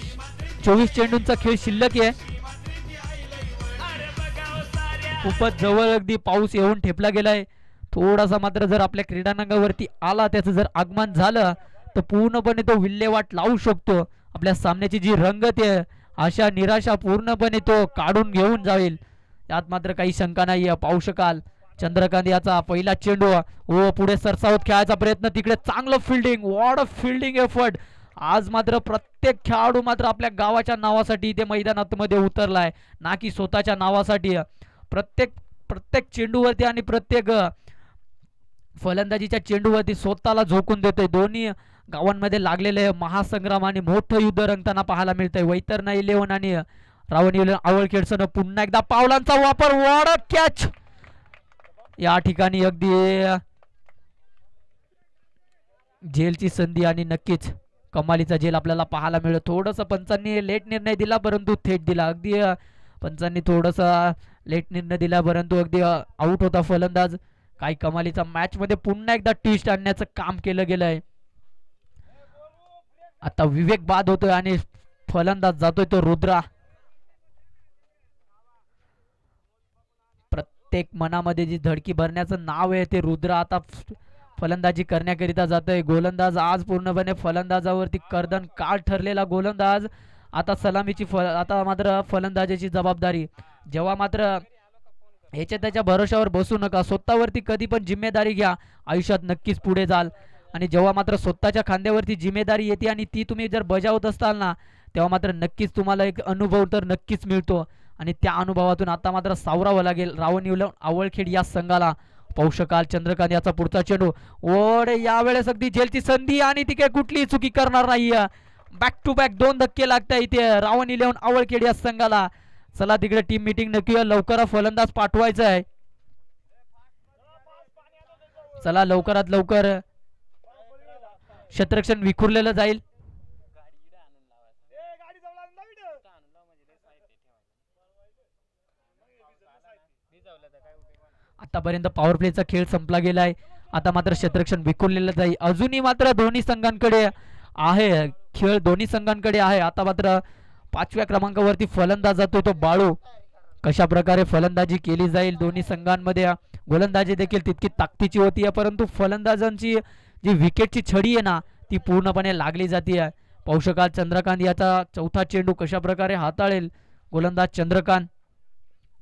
Speaker 1: 24 चेंडूंचा खेळ शिल्लक आहे. खूपच जवळ अगदी पाऊस येऊन ठेपला गेलाय. थोडासा मात्र जर आपल्या क्रीडांगणावरती आला त्याचं जर आगमन झालं तर पूर्णपणे तो विल्हेवाट लावू शकतो. आपल्या सामन्याची जी रंगत आहे आशा निराशा पूर्णपणे तो काढून घेऊन जाईल यात मात्र काही शंका नाही. पाहू शकाल चंद्रकांत याचा पहिला चेंडू व पुढे सरसावत खेळायचा प्रयत्न. तिकडे चांगलं fielding. What a fielding effort. आज मात्र प्रत्येक खेळाडू मात्र आपल्या गावाच्या नावासाठी इथे मैदानात मध्ये उतरलाय, ना की स्वतःच्या नावासाठी. प्रत्येक प्रत्येक चेंडूवरती आणि प्रत्येक फलंदाजीच्या चेंडूवरती स्वतःला झोकून देतोय. दोन्ही गावांमध्ये लागलेले महासंग्राम आणि मोठं युद्ध रंगताना पाहायला मिळतंय. वैतरणा 11 आणि रावण 11 आवळखेडसह पुन्हा एकदा पावलांचा वापर, वॉड कॅच. या ठिकाणी अगदी झेलची संधी आणि नक्कीच कमालीचा झेल आपल्याला पाहायला मिळत. थोडंसं पंचांनी लेट निर्णय दिला परंतु थेट दिला. अगदी पंचांनी थोडंसं लेट निर्णय दिला परंतु अगदी आउट होता फलंदाज. काही कमालीचा मॅच मध्ये पुन्हा एकदा ट्विस्ट आणण्याचं काम केलं गेलंय. आता विवेक बाद होतोय आणि फलंदाज जातोय तो रुद्रा. प्रत्येक मनामध्ये जी धडकी भरण्याचं नाव आहे ते रुद्रा आता फलंदाजी करण्याकरिता जातोय. गोलंदाज आज पूर्णपणे फलंदाजावरती कर्दन काळ ठरलेला गोलंदाज आता सलामीची आता मात्र फलंदाजाची जबाबदारी. जेव्हा मात्र ह्याच्या त्याच्या भरोशावर बसू नका, स्वतःवरती कधी पण जिम्मेदारी घ्या, आयुष्यात नक्कीच पुढे जाल. आणि जेव्हा मात्र स्वतःच्या खांद्यावरती जिम्मेदारी येते आणि ती तुम्ही जर बजावत असताल ना, तेव्हा मात्र नक्कीच तुम्हाला एक अनुभव तर नक्कीच मिळतो. आणि त्या अनुभवातून आता मात्र सावरावं लागेल रावण 11 आवळखेड या संघाला. पाहू शकाल चंद्रकांत याचा पुढचा चेंडू, ओढ यावेळेस अगदी झेलची संधी आणि ती काही कुठलीही चुकी करणार नाही. बॅक टू बॅक 2 धक्के लागतात इथे रावण 11 आवळखेड या संघाला. चला तिकडे टीम मीटिंग नक्की लवकरात फलंदाज पाठवायचा आहे. चला लवकरात लवकर क्षेत्ररक्षण विखुरलेलं जाईल. आतापर्यंत पॉवर प्लेचा खेळ संपला गेलाय. आता मात्र क्षेत्ररक्षण विखुरलेलं जाईल. अजूनही मात्र दोन्ही संघांकडे आहे खेळ, दोन्ही संघांकडे आहे. आता मात्र 5व्या क्रमांकावरती फलंदाज जातो तो बाळू. कशा प्रकारे फलंदाजी केली जाईल दोन्ही संघांमध्ये. गोलंदाजी देखील तितकी ताकदीची होती परंतु फलंदाजांची जी विकेटची छडी आहे ना ती पूर्णपणे लागली जाते. पाहू शकाल चंद्रकांत याचा चौथा चेंडू कशा प्रकारे हाताळेल गोलंदाज चंद्रकांत.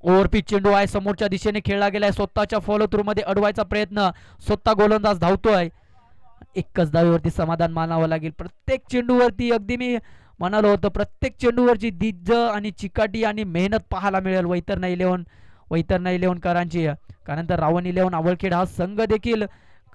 Speaker 1: ओव्हरपिच चेंडू आहे, समोरच्या दिशेने खेळला गेलाय. स्वतःच्या फॉलो थ्रू मध्ये अडवायचा प्रयत्न, स्वतः गोलंदाज धावतोय. एकच धावेवरती समाधान मानावं लागेल. प्रत्येक चेंडूवरती अगदी मी म्हणालो होतं प्रत्येक चेंडूवरची दिज्ज आणि चिकाटी आणि मेहनत पाहायला मिळेल वैतरणा 11 करांची. कारण तर रावण 11 आवळखेड हा संघ देखील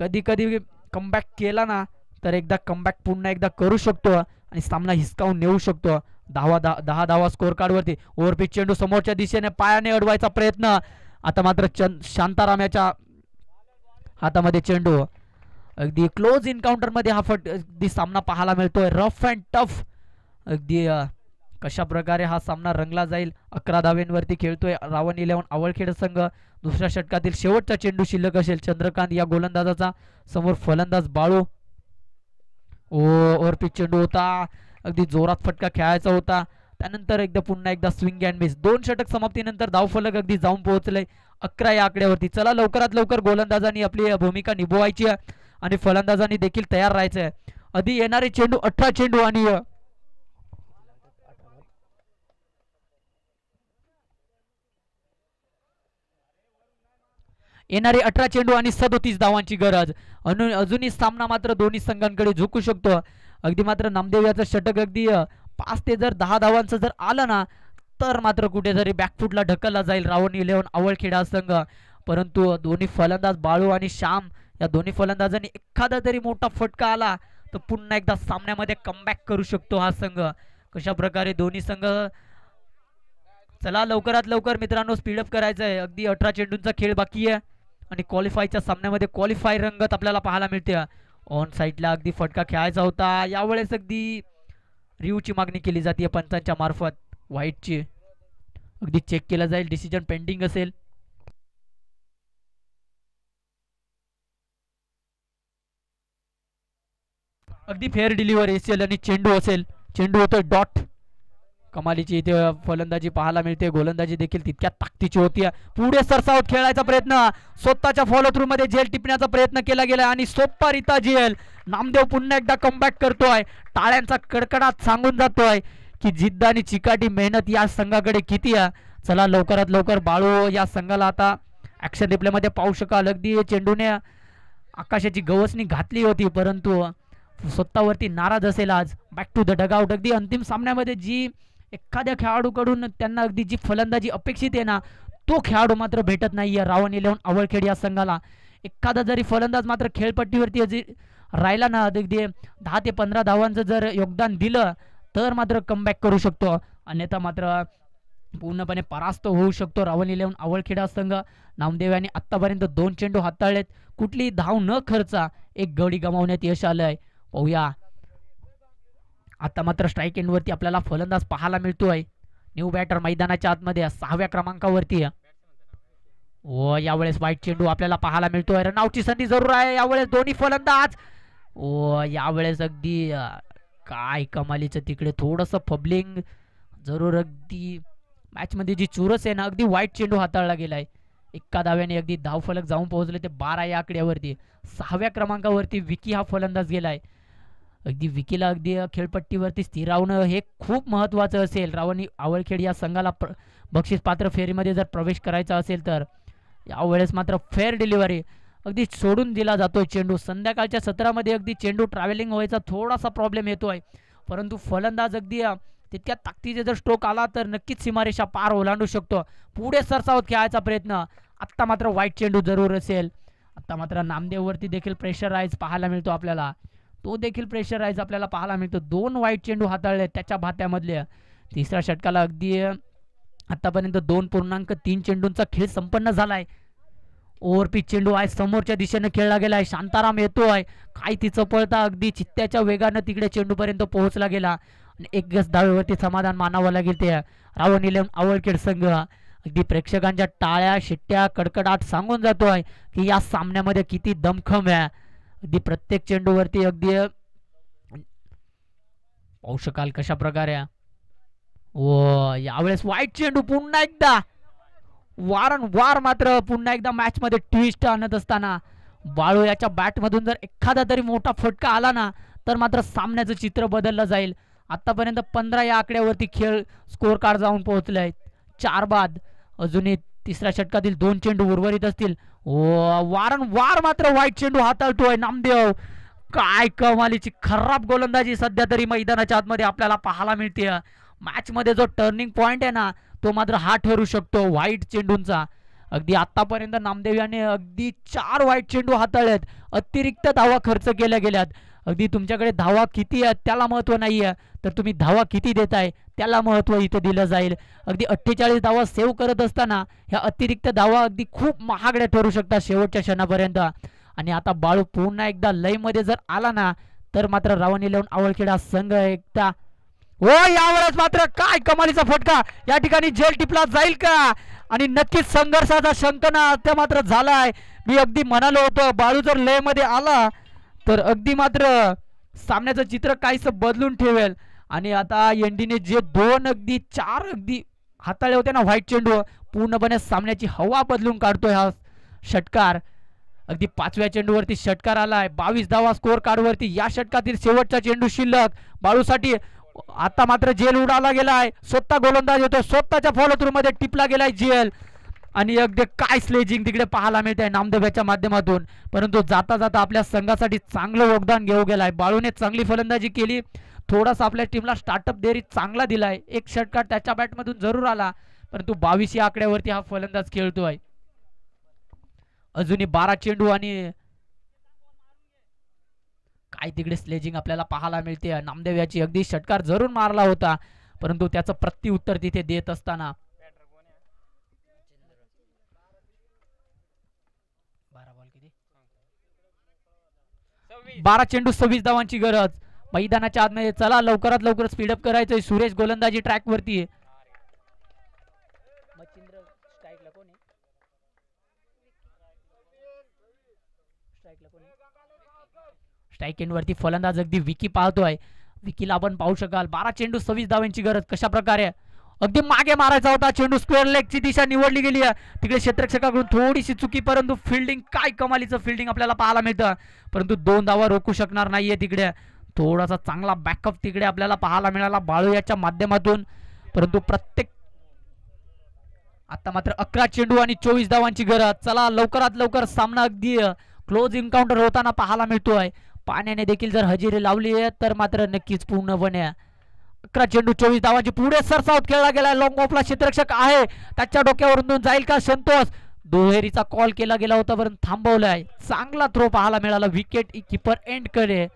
Speaker 1: कधी कधी कमबॅक केला ना तर एकदा कमबॅक पुन्हा एकदा करू शकतो आणि सामना हिसकावून नेऊ शकतो. 10 धावा स्कोर कार्ड वरती. ओव्हरपिच चेंडू समोरच्या दिशेने पायाने अडवायचा प्रयत्न. आता मात्र शांताराम याच्या हातामध्ये चेंडू. अगदी क्लोज इन्काउंटर मध्ये हा अगदी सामना पाहायला मिळतोय. रफ अँड टफ अगदी कशा प्रकारे हा सामना रंगला जाईल. 11 धावेंवरती खेळतोय रावण 11 आवळखेड संघ. दुसऱ्या षटकातील शेवटचा चेंडू शिल्लक असेल चंद्रकांत या गोलंदाजाचा. समोर फलंदाज बाळू. ओव्हरपिच चेंडू होता, अगदी जोरात फटका खेळायचा होता. त्यानंतर पुन्हा एकदा स्विंग अँड मिस. 2 षटक समाप्तीनंतर धावफलक अगदी जाऊन पोहोचले 11 या आकड्यावरती. चला लवकरात लवकर गोलंदाजांनी आपली भूमिका निभवायची आहे आणि फलंदाजांनी देखील तयार राहायचं आहे. आधी येणारे चेंडू 18 चेंडू आणि येणारे 18 चेंडू आणि 37 धावांची गरज. अजूनही सामना मात्र दोन्ही संघांकडे झुकू शकतो. अगदी मात्र नामदेव याचं षटक अगदी 5 ते 10 धावांचं जर आलं ना तर मात्र कुठेतरी बॅकफुटला ढकलला जाईल रावण 11 आवळखेड हा संघ. परंतु दोन्ही फलंदाज बाळू आणि श्याम या दोन्ही फलंदाजांनी एखादा तरी मोठा फटका आला तर पुन्हा एकदा सामन्यामध्ये कमबॅक करू शकतो हा संघ. कशा प्रकारे दोन्ही संघ. चला लवकरात लवकर मित्रांनो स्पीडअप करायचं आहे. अगदी 18 चेंडूंचा खेळ बाकी आहे आणि क्वालिफायच्या सामन्यामध्ये क्वालिफाय रंगत आपल्याला पाहायला मिळते. ऑन साईडला अगदी फटका खेळायचा होता. यावेळेस अगदी रिव्ह्यूची मागणी केली जाते पंचांच्या मार्फत. व्हाईटची अगदी चेक केलं जाईल, डिसिजन पेंडिंग असेल. अगदी फेअर डिलिव्हरी असेल आणि चेंडू असेल. चेंडू होतोय डॉट. कमालीची इथे फलंदाजी पाहायला मिळते. गोलंदाजी देखील तितक्या ताकदीची होती. पुढे सरसावत खेळायचा प्रयत्न, स्वतःच्या फॉलो थ्रू मध्ये झेल टिपण्याचा प्रयत्न केला गेला आणि सोपारिता झेल. नामदेव पुन्हा एकदा कमबॅक करतोय. टाळ्यांचा कडकडाट सांगून जातोय की जिद्द आणि चिकाटी मेहनत या संघाकडे किती आहे. चला लवकरात लवकर बाळू या संघाला आता ऍक्शन रिप्ले मध्ये पाहू शकाल. अगदी चेंडूने आकाशाची गवसणी घातली होती परंतु स्वतःवरती नाराज असेल आज. Back to the dugout. अगदी अंतिम सामन्यामध्ये जी एखाद्या खेळाडूकडून त्यांना अगदी जी फलंदाजी अपेक्षित आहे ना, तो खेळाडू मात्र भेटत नाहीये रावण इलेव्हन आवळखेड या संघाला. एखादा जरी फलंदाज मात्र खेळपट्टीवरती राहिला ना, अगदी 10 ते 15 धावांचं जर योगदान दिलं तर मात्र कमबॅक करू शकतो, अन्यथा मात्र पूर्णपणे परास्त होऊ शकतो रावण इलेव्हन आवळखेड हा संघ. नामदेव यांनी आतापर्यंत 2 चेंडू हाताळलेत, कुठलीही धाव न खर्चा एक गडी गमावण्यात यश आलंय. पाहूया आता मात्र स्ट्राईक एंडवरती आपल्याला फलंदाज पाहायला मिळतोय. न्यू बॅटर मैदानाच्या आतमध्ये 6व्या क्रमांकावरती. ओ यावेळेस वाईट चेंडू आपल्याला पाहायला मिळतोय. रनआउटची संधी जरूर आहे यावेळेस दोन्ही फलंदाज. ओ यावेळेस अगदी काय कमालीचं तिकडे थोडंसं फबलिंग जरूर. अगदी मॅच मध्ये जी चुरस आहे ना, अगदी वाईट चेंडू हाताळला गेलाय. एका धाव्याने अगदी धावफलक जाऊन पोहोचले ते 12 या आकड्यावरती. 6व्या क्रमांकावरती विकी हा फलंदाज गेलाय. अगदी विकीला अगदी खेळपट्टीवरती स्थिरावणं हे खूप महत्वाचं असेल. रावण आवळखेड या संघाला बक्षीस पात्र फेरीमध्ये जर प्रवेश करायचा असेल तर. यावेळेस मात्र फेअर डिलिव्हरी अगदी सोडून दिला जातोय चेंडू. संध्याकाळच्या सत्रामध्ये अगदी चेंडू ट्रॅव्हलिंग व्हायचा थोडासा प्रॉब्लेम येतोय, परंतु फलंदाज अगदी तितक्या ताकदीचे जर स्ट्रोक आला तर नक्कीच सीमारेषा पार ओलांडू शकतो. पुढे सरसावत खेळायचा प्रयत्न. आत्ता मात्र वाईट चेंडू जरूर असेल. आता मात्र नामदेववरती देखील प्रेशराईज पाहायला मिळतो आपल्याला. तो देखील प्रेशराईज आपल्याला पाहायला मिळतो. 2 वाईट चेंडू हाताळले त्याच्या भात्यामधले. तिसऱ्या षटकाला अगदी आतापर्यंत 2.3 चेंडूंचा खेळ संपन्न झालाय. ओव्हरपिच चेंडू आहे, समोरच्या दिशेने खेळला गेलाय. शांताराम येतोय, काय तिचं पळता अगदी चित्त्याच्या वेगानं तिकडे चेंडूपर्यंत पोहोचला गेला आणि 1 गज धावेवरती समाधान मानावं लागेल. ते रावण इलेव्हन आवळखेड संघ अगदी प्रेक्षकांच्या टाळ्या शिट्ट्या कडकडाट सांगून जातोय की या सामन्यामध्ये किती दमखम आहे. अगदी प्रत्येक चेंडूवरती अगदी पाहू शकाल कशा प्रकारे. ओ यावेळेस वाईट चेंडू पुन्हा एकदा. वारंवार मात्र पुन्हा एकदा मॅच मध्ये ट्विस्ट आणत असताना बाळू याच्या बॅट मधून जर एखादा तरी मोठा फटका आला ना तर मात्र सामन्याचं चित्र बदललं जाईल. आतापर्यंत 15 या आकड्यावरती खेळ स्कोर कार्ड जाऊन पोहोचलाय. 4 बाद. अजूनही तिसऱ्या षटकातील 2 चेंडू उर्वरित असतील. वारंवार मात्र वाईट चेंडू हाताळतोय नामदेव. काय कमालीची खराब गोलंदाजी सध्या तरी मैदानाच्या आतमध्ये आपल्याला पाहायला मिळते. मॅच मध्ये जो टर्निंग पॉइंट आहे ना तो मात्र हा ठरू शकतो वाईट चेंडूंचा. अगदी आतापर्यंत नामदेव याने अगदी 4 वाईट चेंडू हाताळलेत. अतिरिक्त धावा खर्च केल्या गेल्यात. अगदी तुमच्याकडे धावा किती आहेत त्याला महत्व नाहीये, तर तुम्ही धावा किती देताय त्याला महत्व इथे दिलं जाईल. अगदी 48 धावा सेव्ह करत असताना ह्या अतिरिक्त धावा अगदी खूप महागड्या ठरू शकतात शेवटच्या क्षणापर्यंत. आणि आता बाळू पुन्हा एकदा लय मध्ये जर आला ना तर मात्र रावण इलेव्हन आवळखेड हा संघ एकदा. हो यावेळेस मात्र काय कमालीचा फटका. या ठिकाणी जेल टिपला जाईल का, आणि नक्कीच संघर्षाचा शंकना आता मात्र झालाय. मी अगदी म्हणालो होतो बाळू जर लय मध्ये आला तर अगदी मात्र सामन्याचं चित्र काहीसं बदलून ठेवेल. आणि आता एनडीने जे 2 अगदी 4 अगदी हाताळले होते ना व्हाईट चेंडू, पूर्णपणे सामन्याची हवा बदलून काढतोय हा षटकार. अगदी 5व्या चेंडूवरती षटकार आलाय. 22 धावा स्कोर कार्डवरती. या षटकातील शेवटचा चेंडू शिल्लक बाळूसाठी. आता मात्र जेल उडाला गेलाय. स्वतः गोलंदाज होतो, स्वतःच्या फॉलो थ्रू मध्ये टिपला गेलाय जेल. आणि अगदी काय स्लेजिंग तिकडे पाहायला मिळते नामदेवाच्या माध्यमातून. परंतु जाता जाता आपल्या संघासाठी चांगलं योगदान घेऊ गेलाय. बाळूने चांगली फलंदाजी केली. थोडासा आपल्या टीमला स्टार्टअप देरी चांगला दिलाय. 1 षटकार त्याच्या बॅटमधून जरूर आला, परंतु 22 या आकड्यावरती हा फलंदाज खेळतोय. अजूनही 12 चेंडू आणि काय तिकडे स्लेजिंग आपल्याला पाहायला मिळते नामदेव याची. अगदी षटकार जरूर मारला होता, परंतु त्याचं प्रत्युत्तर तिथे देत असताना 12 चेंडू 26 धावांची गरज मैदानाच्या आतमध्ये. चला लवकरात लवकर स्पीडअप करायचंय. सुरेश गोलंदाजी ट्रॅक वरती. स्ट्राईक एंड वरती फलंदाज अगदी विकी पाहतोय. विकीला आपण पाहू शकाल. 12 चेंडू 26 धावांची गरज. कशा प्रकारे अगदी मागे मारायचा होता चेंडू. स्क्वेअर लेगची दिशा निवडली गेली आहे. तिकडे क्षेत्ररक्षकाकडून थोडीशी चुकी, परंतु फिल्डिंग काय कमालीचं फिल्डिंग आपल्याला पाहायला मिळतं. परंतु 2 धावा रोखू शकणार नाहीये तिकडे. थोडासा चांगला बॅकअप तिकडे आपल्याला पाहायला मिळाला बाळू याच्या माध्यमातून. परंतु प्रत्येक आता मात्र 11 चेंडू आणि 24 धावांची गरज. चला लवकरात लवकर सामना अगदी क्लोज एन्काउंटर होताना पाहायला मिळतोय. पाण्याने देखील जर हजेरी लावली आहे तर मात्र नक्कीच पूर्णपणे 11 चेंडू 24 धावांची पुढे सरसावत खेळला गेला. लॉंग ऑफला क्षेत्ररक्षक आहे, त्याच्या डोक्यावरून जाईल का संतोष? दुहेरीचा कॉल केला गेला होता परंतु थांबवलाय. चांगला थ्रो पाहायला मिळाला, विकेट कीपर एंड करे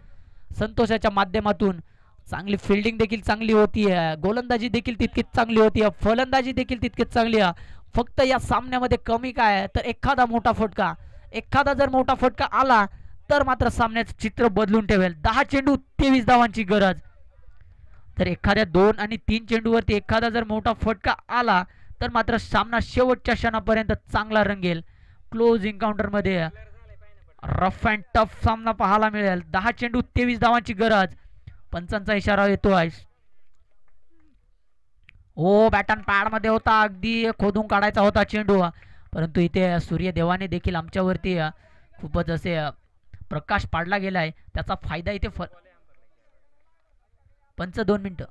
Speaker 1: संतोषाच्या माध्यमातून. चांगली फिल्डिंग देखील चांगली होती, गोलंदाजी देखील तितकीच चांगली होती, फलंदाजी देखील तितकीच चांगली आहे. फक्त या सामन्यामध्ये कमी काय आहे तर एखादा जर मोठा फटका आला तर मात्र सामन्याचं चित्र बदलून ठेवेल. 10 चेंडू 23 धावांची गरज. तर एखाद्या 2 आणि 3 चेंडूवरती एखादा जर मोठा फटका आला तर मात्र सामना शेवटच्या क्षणापर्यंत चांगला रंगेल. क्लोज एन्काउंटर मध्ये रफ अँड टफ सामना पाहायला मिळेल. 10 चेंडू 23 धावांची गरज. पंचांचा इशारा येतोय. ओ बॅट अँड पॅड मध्ये होता, अगदी खोदून काढायचा होता चेंडू, परंतु इथे सूर्यदेवाने देखील आमच्यावरती खूपच असे प्रकाश पाडला गेलाय. त्याचा फायदा इथे पंच 2 मिनिटं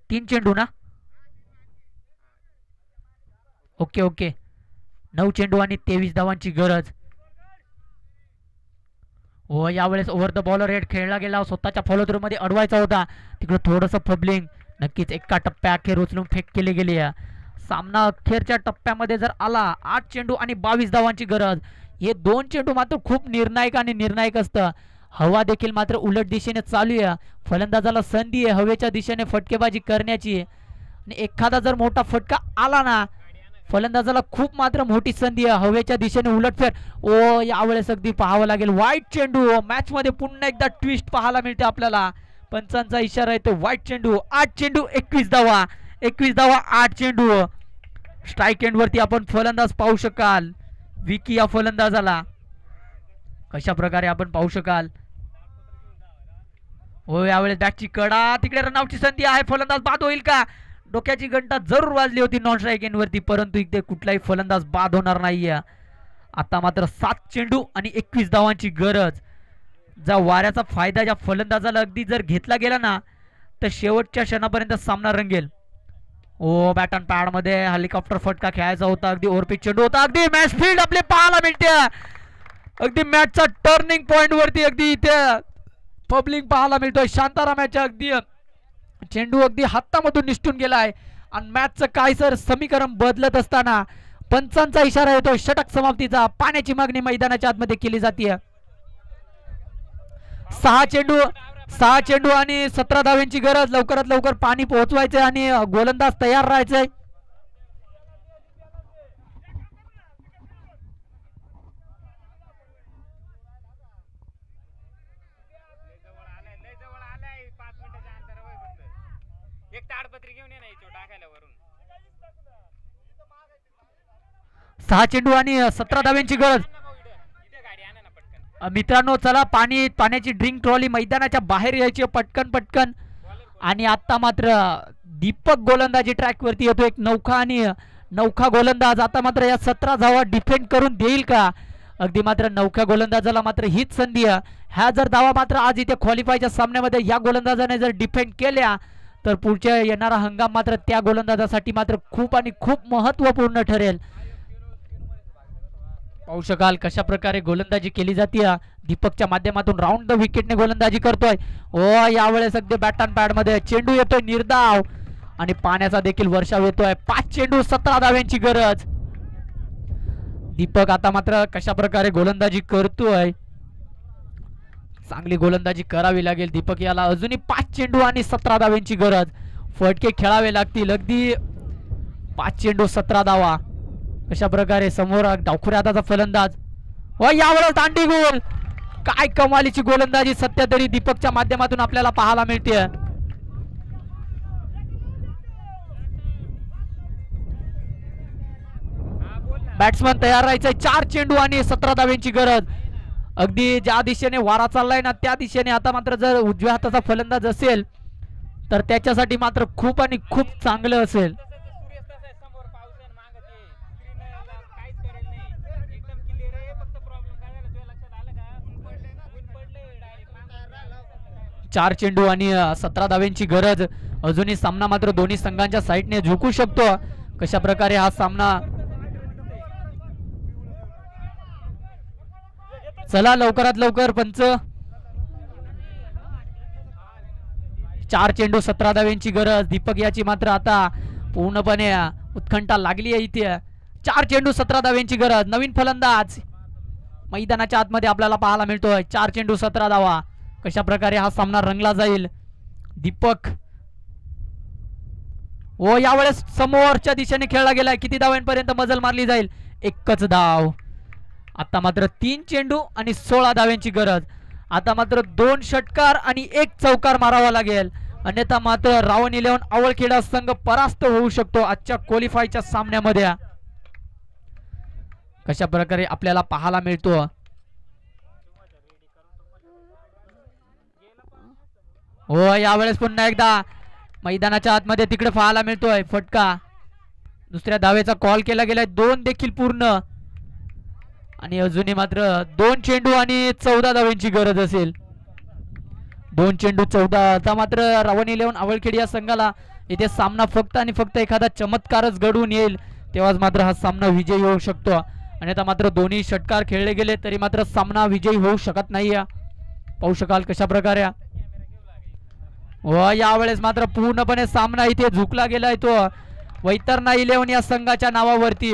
Speaker 1: 3 चेंडू ना. ओके 9 चेंडू आणि 23 धावांची गरज. हो यावेळेस ओव्हर द बॉलर हेड खेळला गेला, स्वतःच्या फॉलो थ्रू मध्ये अडवायचा होता, तिकडे थोडंसं फबलिंग. नक्कीच एका टप्प्या अखेर उचलून फेक केली गेली. सामना अखेरच्या टप्प्यामध्ये जर आला 8 चेंडू आणि 22 धावांची गरज. हे 2 चेंडू मात्र खूप निर्णायक असतं. हवा देखील मात्र उलट दिशेने चालू आहे. फलंदाजाला संधी आहे हवेच्या दिशेने फटकेबाजी करण्याची, आणि एखादा जर मोठा फटका आला ना फलंदाजाला खूप मात्र मोठी संधी आहे हवेच्या दिशेने उलटफेर. ओ यावेळेस अगदी पाहावं लागेल वाईट चेंडू. मॅच मध्ये पुन्हा एकदा ट्विस्ट पाहायला मिळते आपल्याला. पंचांचा इशारा येतो वाईट चेंडू. 8 चेंडू 21 धावा 8 चेंडू. स्ट्राईक एंड वरती आपण फलंदाज पाहू शकाल. विकी या फलंदाजाला कशा प्रकारे आपण पाहू शकाल. हो यावेळेस बॅटची कडा, तिकडे रनआउटची संधी आहे. फलंदाज बाद होईल का? डोक्याची घंटा जरूर वाजली होती नॉन स्ट्राईक एंड वरती, परंतु इथे कुठलाही फलंदाज बाद होणार नाहीये. आता मात्र 7 चेंडू आणि 21 धावांची गरज. जा वाऱ्याचा फायदा ज्या फलंदाजाला अगदी जर घेतला गेला ना तर शेवटच्या क्षणापर्यंत सामना रंगेल. ओ बॅट अँड पॅड मध्ये हेलिकॉप्टर फटका खेळायचा होता, अगदी ओव्हरपिच चेंडू होता. अगदी मॅच फील्ड आपले पाहायला मिळते, अगदी मॅचचा टर्निंग पॉइंट वरती अगदी इथे पब्लिक पाहायला मिळतोय. शांतारामाच्या अगदी चेंडू अगदी हातामधून निसटून गेलाय आणि मॅचचं काय सर समीकरण बदलत असताना पंचांचा इशारा येतो षटक समाप्तीचा. पाण्याची मागणी मैदानाच्या आतमध्ये केली जाते. 6 चेंडू आणि 17 धावांची गरज. लवकरात लवकर पाणी पोहोचवायचंय आणि गोलंदाज तयार राहायचंय. सहा चेंडू आणि 17 धावांची गरज. मित्रांनो चला पाण्याची ड्रिंक ट्रॉली मैदानाच्या बाहेर यायची पटकन. आणि आता मात्र दीपक गोलंदाजी ट्रॅक वरती येतो. एक नौखा गोलंदाज. आता मात्र या 17 धावा डिफेंड करून देईल का? अगदी मात्र नौख्या गोलंदाजाला मात्र हीच संधी आहे. ह्या जर धावा मात्र आज इथे क्वालिफायच्या सामन्यामध्ये या गोलंदाजाने जर डिफेंड केल्या तर पुढच्या येणारा हंगाम मात्र त्या गोलंदाजासाठी मात्र खूप आणि खूप महत्वपूर्ण ठरेल. पाहू शकाल कशा प्रकारे गोलंदाजी केली जाते. दीपकच्या माध्यमातून राऊंड द विकेटने गोलंदाजी करतोय. ओ यावेळेस अगदी बॅट अँड पॅड मध्ये चेंडू येतोय निर्धाव आणि पाण्याचा देखील वर्षाव येतोय. 5 चेंडू 17 धावांची गरज. दीपक आता मात्र कशा प्रकारे गोलंदाजी करतोय. चांगली गोलंदाजी करावी लागेल दीपक याला. अजूनही 5 चेंडू आणि 17 धावांची गरज. फटके खेळावे लागतील. अगदी 5 चेंडू 17 धावा. कशा प्रकारे समोर डावखुऱ्या हाताचा फलंदाज व यावेळेस दांडी गोल. काय कमालीची गोलंदाजी सध्या तरी दीपकच्या माध्यमातून आपल्याला पाहायला मिळते. बॅट्समन तयार राहायचंय. 4 चेंडू आणि 17 धावांची गरज. अगदी ज्या दिशेने वारा चाललाय ना त्या दिशेने आता मात्र जर उजव्या हाताचा फलंदाज असेल तर त्याच्यासाठी मात्र खूप आणि खूप चांगलं असेल. चार चेंडू आणि 17 धावांची गरज. अजूनही सामना मात्र दोन्ही संघांच्या साईडने झुकू शकतो. कशा प्रकारे हा सामना. चला लवकरात लवकर पंच 4 चेंडू 17 धाव्यांची गरज. दीपक याची मात्र आता पूर्णपणे उत्कंठा लागली आहे इथे. 4 चेंडू 17 धाव्यांची गरज. नवीन फलंदाज मैदानाच्या आतमध्ये आपल्याला पाहायला मिळतोय. 4 चेंडू 17 धावा. कशा प्रकारे हा सामना रंगला जाईल. दीपक ओ यावेळेस समोरच्या दिशेने खेळला गेलाय. किती धाव्यांपर्यंत मजल मारली जाईल. एकच धाव. आता मात्र 3 चेंडू आणि 16 धाव्यांची गरज. आता मात्र 2 षटकार आणि 1 चौकार मारावा लागेल. अन्यथा मात्र रावण 11 आवळखेडा संघ परास्त होऊ शकतो आजच्या क्वालिफायच्या सामन्यामध्ये. कशा प्रकारे आपल्याला पाहायला मिळतो. हो यावेळेस पुन्हा एकदा मैदानाच्या आतमध्ये तिकडे पाहायला मिळतोय फटका. दुसऱ्या धावेचा कॉल केला गेलाय. 2 देखील पूर्ण आणि अजूनही मात्र 2 चेंडू आणि 14 धाव्यांची गरज असेल. 2 चेंडू 14. आता मात्र रावण 11 आवळखेड या संघाला इथे सामना फक्त आणि फक्त एखादा चमत्कारच घडून येईल तेव्हाच मात्र हा सामना विजयी होऊ शकतो. आणि आता मात्र दोन्ही षटकार खेळले गेले तरी मात्र सामना विजयी होऊ शकत नाही. पाहू शकाल कशा प्रकारे व यावेळेस मात्र पूर्णपणे सामना इथे झुकला गेलाय तो वैतरणा 11 या संघाच्या नावावरती.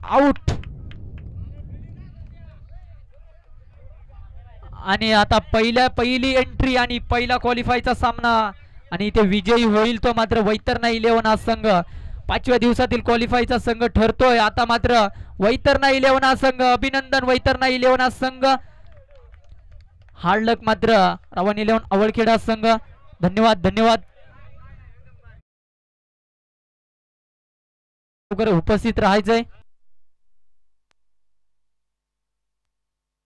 Speaker 1: आउट. आणि आता पहिली एंट्री आणि पहिला क्वालिफायचा सामना आणि इथे विजयी होईल तो मात्र वैतरणा 11 हा संघ. 5व्या दिवसातील क्वालिफायचा संघ ठरतोय. आता मात्र वैतरणा 11 हा संघ. अभिनंदन वैतरणा 11 हा संघ. हार्ड लक मात्र रावण 11 आवळखेडा संघ. धन्यवाद धन्यवाद. उपस्थित राहायचंय.